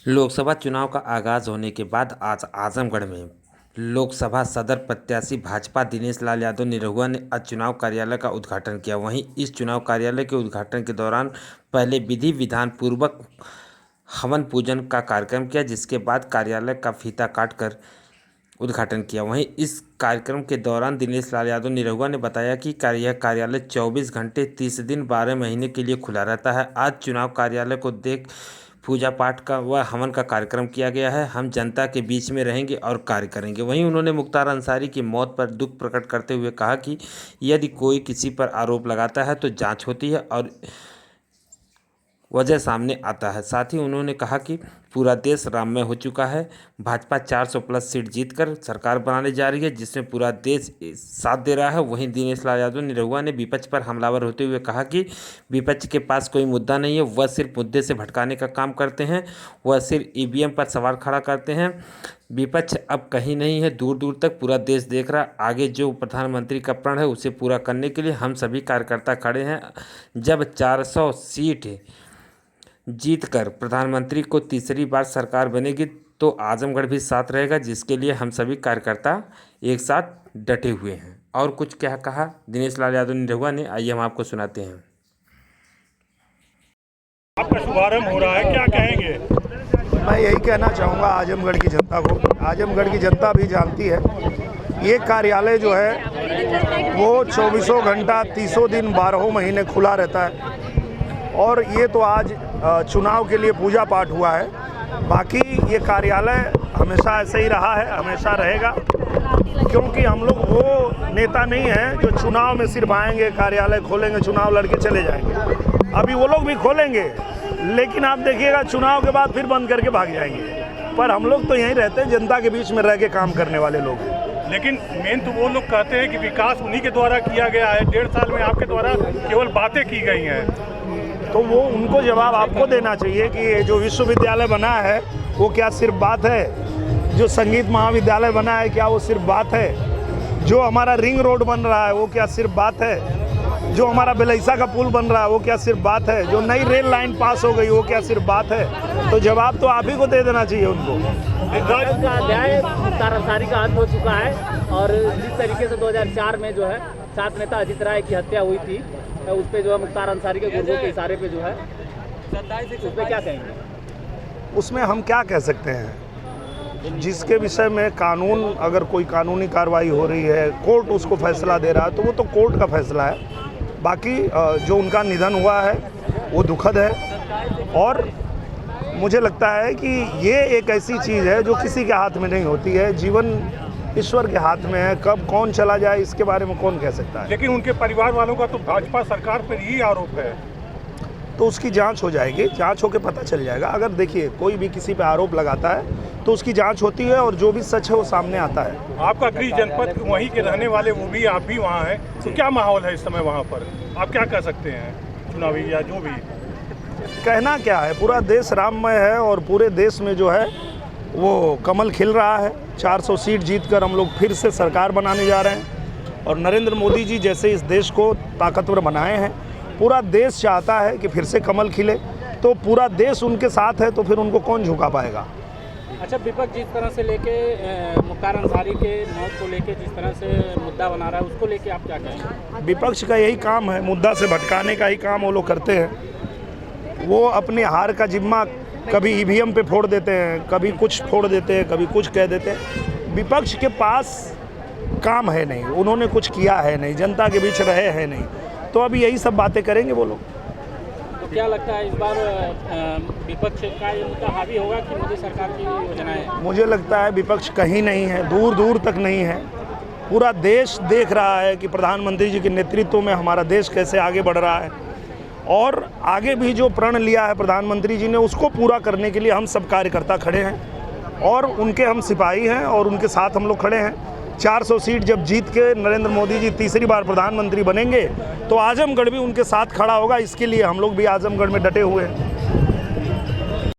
लोकसभा चुनाव का आगाज होने के बाद आज आजमगढ़ में लोकसभा सदर प्रत्याशी भाजपा दिनेश लाल यादव निरहुआ ने आज चुनाव कार्यालय का उद्घाटन किया। वहीं इस चुनाव कार्यालय के उद्घाटन के दौरान पहले विधि विधान पूर्वक हवन पूजन का कार्यक्रम किया, जिसके बाद कार्यालय का फीता काटकर उद्घाटन किया। वहीं इस कार्यक्रम के दौरान दिनेश लाल यादव निरहुआ ने बताया कि यह कार्यालय 24 घंटे 30 दिन 12 महीने के लिए खुला रहता है। आज चुनाव कार्यालय को देख पूजा पाठ का व हवन का कार्यक्रम किया गया है। हम जनता के बीच में रहेंगे और कार्य करेंगे। वहीं उन्होंने मुख्तार अंसारी की मौत पर दुख प्रकट करते हुए कहा कि यदि कोई किसी पर आरोप लगाता है तो जांच होती है और वजह सामने आता है। साथ ही उन्होंने कहा कि पूरा देश राममय हो चुका है। भाजपा 400 प्लस सीट जीतकर सरकार बनाने जा रही है, जिसमें पूरा देश साथ दे रहा है। वहीं दिनेश लाल यादव निरहुआ ने विपक्ष पर हमलावर होते हुए कहा कि विपक्ष के पास कोई मुद्दा नहीं है, वह सिर्फ मुद्दे से भटकाने का काम करते हैं, वह सिर्फ ईवीएम पर सवाल खड़ा करते हैं। विपक्ष अब कहीं नहीं है, दूर दूर तक पूरा देश देख रहा। आगे जो प्रधानमंत्री का प्रण है उसे पूरा करने के लिए हम सभी कार्यकर्ता खड़े हैं। जब 400 सीट जीतकर प्रधानमंत्री को तीसरी बार सरकार बनेगी तो आजमगढ़ भी साथ रहेगा, जिसके लिए हम सभी कार्यकर्ता एक साथ डटे हुए हैं। और कुछ क्या कहा दिनेश लाल यादव निरहुआ ने, आइए हम आपको सुनाते हैं। आपका शुभारंभ हो रहा है, क्या कहेंगे? मैं यही कहना चाहूँगा आजमगढ़ की जनता को। आजमगढ़ की जनता भी जानती है ये कार्यालय जो है वो 24 घंटा 30 दिन 12 महीने खुला रहता है। और ये तो आज चुनाव के लिए पूजा पाठ हुआ है। बाकी ये कार्यालय हमेशा ऐसे ही रहा है, हमेशा रहेगा, क्योंकि हम लोग वो नेता नहीं हैं जो चुनाव में सिर्फ आएंगे, कार्यालय खोलेंगे, चुनाव लड़के चले जाएंगे। अभी वो लोग भी खोलेंगे, लेकिन आप देखिएगा चुनाव के बाद फिर बंद करके भाग जाएंगे। पर हम लोग तो यहीं रहते हैं, जनता के बीच में रह के काम करने वाले लोग हैं। लेकिन मेन तो वो लोग कहते हैं कि विकास उन्हीं के द्वारा किया गया है। 1.5 साल में आपके द्वारा केवल बातें की गई हैं, तो वो उनको जवाब आपको देना चाहिए कि ये जो विश्वविद्यालय बना है वो क्या सिर्फ बात है? जो संगीत महाविद्यालय बना है क्या वो सिर्फ बात है? जो हमारा रिंग रोड बन रहा है वो क्या सिर्फ बात है? जो हमारा बेलैसा का पुल बन रहा है वो क्या सिर्फ बात है? जो नई रेल लाइन पास हो गई वो क्या सिर्फ बात है? तो जवाब तो आप ही को दे देना चाहिए उनको। का अध्याय मुख्तार अंसारी का अंत हो चुका है और जिस तरीके से 2004 में जो है छात्र नेता अजित राय की हत्या हुई थी, उस पर जो है मुख्तार अंसारी के गुर्गों के इशारे पे जो है उस पर क्या कहेंगे? उसमें हम क्या कह सकते हैं? जिसके विषय में कानून, अगर कोई कानूनी कार्रवाई हो रही है, कोर्ट उसको फैसला दे रहा है तो वो तो कोर्ट का फैसला है। बाकी जो उनका निधन हुआ है वो दुखद है और मुझे लगता है कि ये एक ऐसी चीज़ है जो किसी के हाथ में नहीं होती है। जीवन ईश्वर के हाथ में है, कब कौन चला जाए इसके बारे में कौन कह सकता है। लेकिन उनके परिवार वालों का तो भाजपा सरकार पर ही आरोप है, तो उसकी जांच हो जाएगी, जांच होकर पता चल जाएगा। अगर देखिए कोई भी किसी पे आरोप लगाता है तो उसकी जांच होती है और जो भी सच है वो सामने आता है। आपका गृह जनपद वहीं के रहने वाले, वो भी आप भी वहाँ हैं, तो क्या माहौल है इस समय वहाँ पर? आप क्या कह सकते हैं चुनावी या जो भी? कहना क्या है, पूरा देश राममय है और पूरे देश में जो है वो कमल खिल रहा है। 400 सीट जीतकर हम लोग फिर से सरकार बनाने जा रहे हैं और नरेंद्र मोदी जी जैसे इस देश को ताकतवर बनाए हैं, पूरा देश चाहता है कि फिर से कमल खिले। तो पूरा देश उनके साथ है तो फिर उनको कौन झुका पाएगा? अच्छा, विपक्ष जिस तरह से लेके मुख्तार अंसारी के मौत को लेके जिस तरह से मुद्दा बना रहा है, उसको लेके आप क्या कहेंगे? विपक्ष का यही काम है, मुद्दा से भटकाने का ही काम वो लोग करते हैं। वो अपने हार का जिम्मा कभी ईवीएम पे फोड़ देते हैं, कभी कुछ फोड़ देते हैं, कभी कुछ कह देते हैं। विपक्ष के पास काम है नहीं, उन्होंने कुछ किया है नहीं, जनता के बीच रहे हैं नहीं, तो अभी यही सब बातें करेंगे वो लोग। तो क्या लगता है इस बार विपक्ष का ये मुद्दा हावी होगा कि मोदी सरकार की योजनाएं? मुझे लगता है विपक्ष कहीं नहीं है, दूर दूर तक नहीं है। पूरा देश देख रहा है कि प्रधानमंत्री जी के नेतृत्व में हमारा देश कैसे आगे बढ़ रहा है और आगे भी जो प्रण लिया है प्रधानमंत्री जी ने उसको पूरा करने के लिए हम सब कार्यकर्ता खड़े हैं और उनके हम सिपाही हैं और उनके साथ हम लोग खड़े हैं। 400 सीट जब जीत के नरेंद्र मोदी जी तीसरी बार प्रधानमंत्री बनेंगे तो आजमगढ़ भी उनके साथ खड़ा होगा। इसके लिए हम लोग भी आजमगढ़ में डटे हुए हैं।